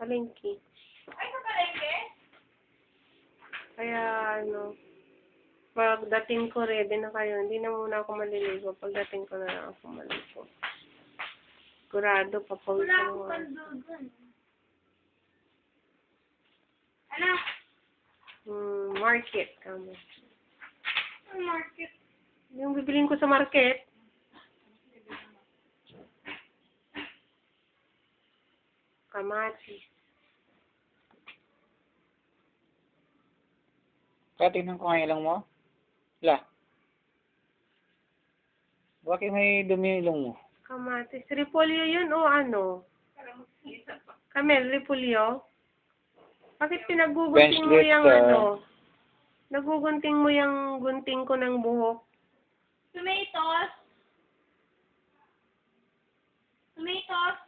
palengke. Ay, sa palengke? Kaya, pagdating ko, ready na kayo. Hindi na muna ako maliligo. Pagdating ko na lang ako maligo. Sigurado, papawis Wala na akong ako. pandugan. Ano? Market. Kamo. Ang market. Yung bibilin ko sa market. Kamatis. Kaya tingnan ko nga yung ilong mo. La. Bakit may dumi yung ilong mo? Kamatis. Repolyo yun o ano? Kamel, repolyo? Bakit pinagugunting mo Bench yung lift, nagugunting mo yung gunting ko ng buhok? Tomatoes. Tomatoes.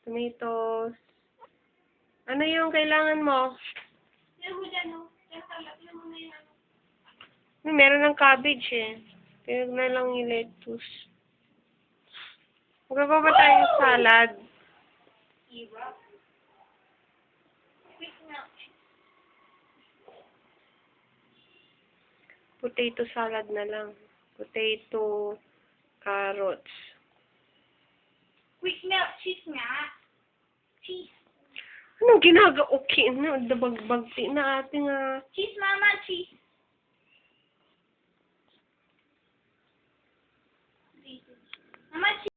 Tomatoes. Ano yung kailangan mo? Yan mo dyan, no? Yan salad. Yan mo na yung ano. Meron ng cabbage eh. Kaya na lang yung lettuce. Magagawa ba tayong salad? Iba. Quick na. Potato salad na lang. Potato, carrots. Quick milk cheese nga. Cheese. Anong okay na? Dabagbag na ating Cheese, mama. Cheese. Mama, cheese.